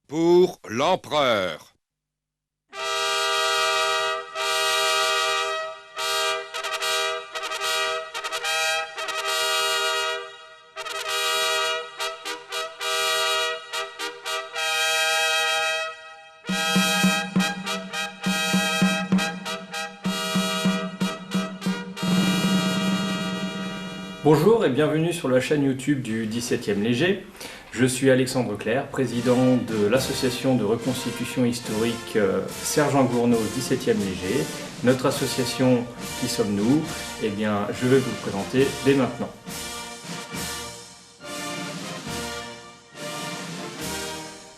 Pour l'empereur. Bonjour et bienvenue sur la chaîne YouTube du 17e Léger. Je suis Alexandre Clerc, président de l'association de reconstitution historique Sergent Gournot 17e Léger. Notre association, qui sommes-nous? Eh bien, je vais vous le présenter dès maintenant.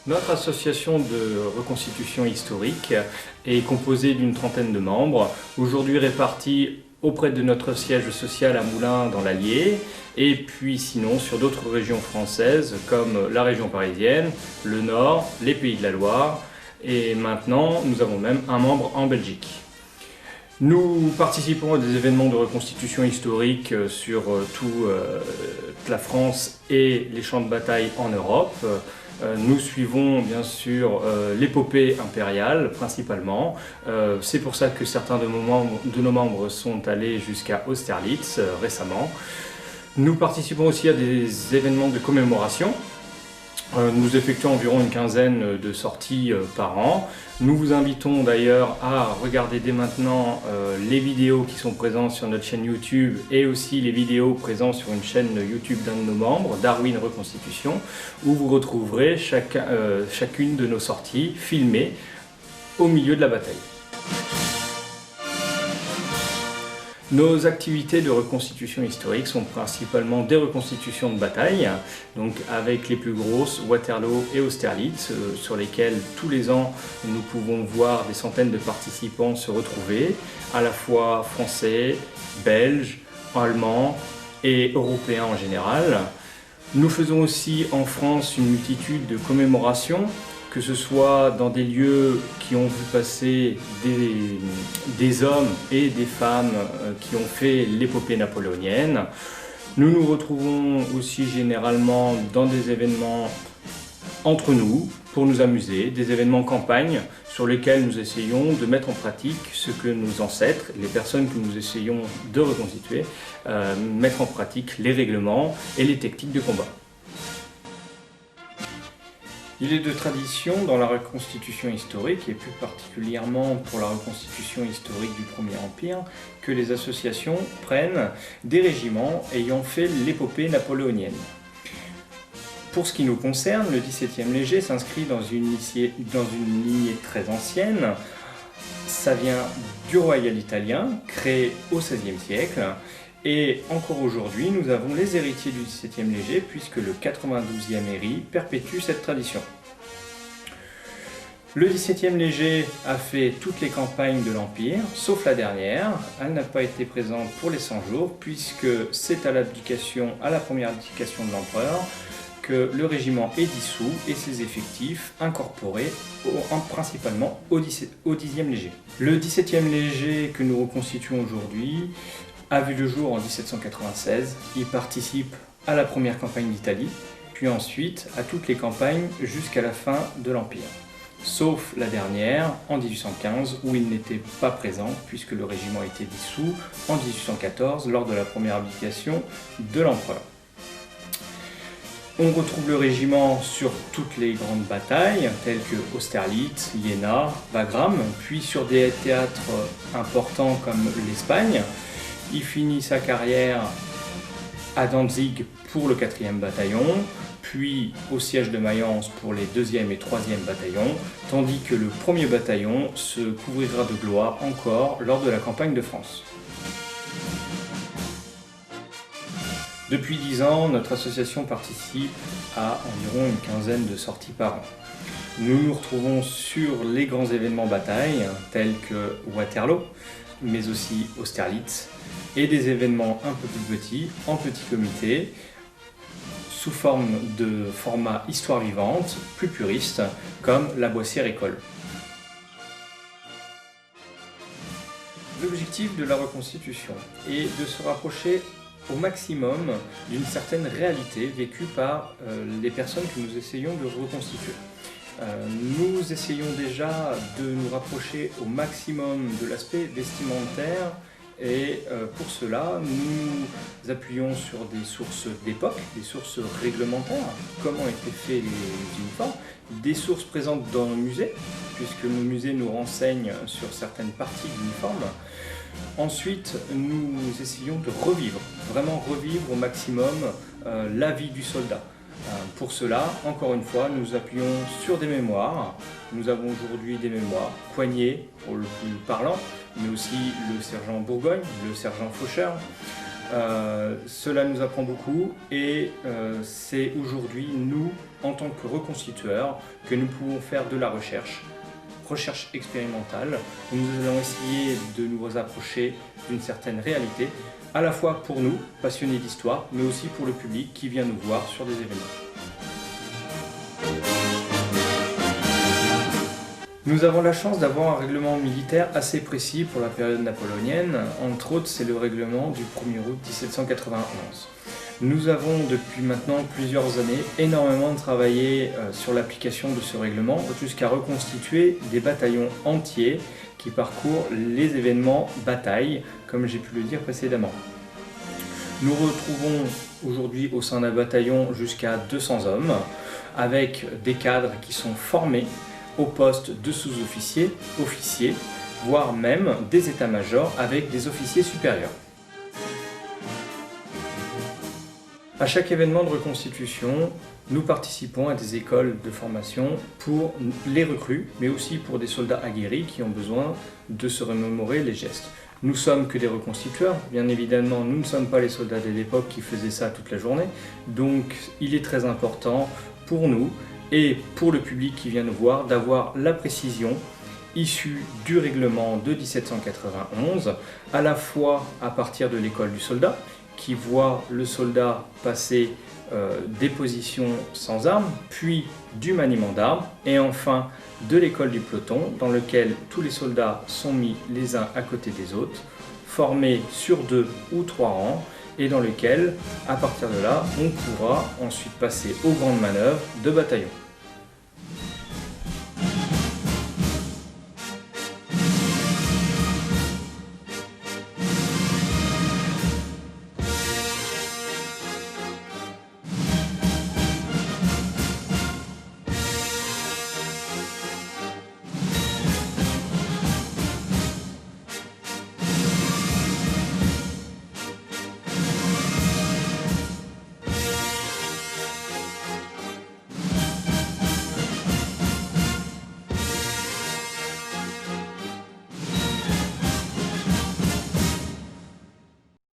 Notre association de reconstitution historique est composée d'une trentaine de membres, aujourd'hui répartis auprès de notre siège social à Moulins dans l'Allier, et puis sinon sur d'autres régions françaises comme la région parisienne, le Nord, les Pays de la Loire, et maintenant nous avons même un membre en Belgique. Nous participons à des événements de reconstitution historique sur toute la France et les champs de bataille en Europe. Nous suivons bien sûr l'épopée impériale principalement. C'est pour ça que certains de nos membres sont allés jusqu'à Austerlitz récemment. Nous participons aussi à des événements de commémoration. Nous effectuons environ une quinzaine de sorties par an. Nous vous invitons d'ailleurs à regarder dès maintenant les vidéos qui sont présentes sur notre chaîne YouTube et aussi les vidéos présentes sur une chaîne YouTube d'un de nos membres, Darwin Reconstitution, où vous retrouverez chacune de nos sorties filmées au milieu de la bataille. Nos activités de reconstitution historique sont principalement des reconstitutions de bataille, donc avec les plus grosses, Waterloo et Austerlitz, sur lesquelles tous les ans nous pouvons voir des centaines de participants se retrouver, à la fois français, belges, allemands et européens en général. Nous faisons aussi en France une multitude de commémorations, que ce soit dans des lieux qui ont vu passer des hommes et des femmes qui ont fait l'épopée napoléonienne. Nous nous retrouvons aussi généralement dans des événements entre nous, pour nous amuser, des événements campagne sur lesquels nous essayons de mettre en pratique ce que nos ancêtres, les personnes que nous essayons de reconstituer, mettre en pratique les règlements et les techniques de combat. Il est de tradition dans la reconstitution historique, et plus particulièrement pour la reconstitution historique du Premier Empire, que les associations prennent des régiments ayant fait l'épopée napoléonienne. Pour ce qui nous concerne, le 17e Léger s'inscrit dans une lignée très ancienne. Ça vient du royal italien, créé au XVIe siècle. Et encore aujourd'hui, nous avons les héritiers du 17e Léger, puisque le 92e Héry perpétue cette tradition. Le 17e Léger a fait toutes les campagnes de l'Empire, sauf la dernière. Elle n'a pas été présente pour les 100 jours, puisque c'est à la première abdication de l'empereur, que le régiment est dissous et ses effectifs incorporés principalement au 10e Léger. Le 17e Léger que nous reconstituons aujourd'hui a vu le jour en 1796. Il participe à la première campagne d'Italie, puis ensuite à toutes les campagnes jusqu'à la fin de l'Empire. Sauf la dernière, en 1815, où il n'était pas présent, puisque le régiment a été dissous en 1814, lors de la première abdication de l'empereur. On retrouve le régiment sur toutes les grandes batailles, telles que Austerlitz, Iéna, Wagram, puis sur des théâtres importants comme l'Espagne. Il finit sa carrière à Danzig pour le 4e bataillon, puis au siège de Mayence pour les 2e et 3e bataillons, tandis que le 1er bataillon se couvrira de gloire encore lors de la campagne de France. Depuis 10 ans, notre association participe à environ une quinzaine de sorties par an. Nous nous retrouvons sur les grands événements batailles, tels que Waterloo, mais aussi Austerlitz, et des événements un peu plus petits, en petit comité, sous forme de format histoire vivante, plus puriste, comme la Boissière École. L'objectif de la reconstitution est de se rapprocher au maximum d'une certaine réalité vécue par les personnes que nous essayons de reconstituer. Nous essayons déjà de nous rapprocher au maximum de l'aspect vestimentaire et pour cela nous appuyons sur des sources d'époque, des sources réglementaires, comment étaient faits les uniformes, des sources présentes dans nos musées, puisque nos musées nous renseignent sur certaines parties de l'uniforme. Ensuite, nous essayons de revivre, vraiment revivre au maximum la vie du soldat. Pour cela, encore une fois, nous appuyons sur des mémoires. Nous avons aujourd'hui des mémoires Coignet pour le plus parlant, mais aussi le sergent Bourgogne, le sergent Faucheur. Cela nous apprend beaucoup et c'est aujourd'hui, nous, en tant que reconstitueurs, que nous pouvons faire de la recherche expérimentale, où nous allons essayer de nous approcher d'une certaine réalité, à la fois pour nous, passionnés d'histoire, mais aussi pour le public qui vient nous voir sur des événements. Nous avons la chance d'avoir un règlement militaire assez précis pour la période napoléonienne, entre autres c'est le règlement du 1er août 1791. Nous avons depuis maintenant plusieurs années énormément travaillé sur l'application de ce règlement jusqu'à reconstituer des bataillons entiers qui parcourent les événements bataille, comme j'ai pu le dire précédemment. Nous retrouvons aujourd'hui au sein d'un bataillon jusqu'à 200 hommes, avec des cadres qui sont formés au poste de sous-officiers, officiers, voire même des états-majors avec des officiers supérieurs. À chaque événement de reconstitution, nous participons à des écoles de formation pour les recrues, mais aussi pour des soldats aguerris qui ont besoin de se remémorer les gestes. Nous sommes que des reconstitueurs, bien évidemment nous ne sommes pas les soldats de l'époque qui faisaient ça toute la journée, donc il est très important pour nous et pour le public qui vient nous voir d'avoir la précision issue du règlement de 1791, à la fois à partir de l'école du soldat, qui voit le soldat passer des positions sans armes, puis du maniement d'armes, et enfin de l'école du peloton, dans lequel tous les soldats sont mis les uns à côté des autres, formés sur 2 ou 3 rangs, et dans lequel, à partir de là, on pourra ensuite passer aux grandes manœuvres de bataillon.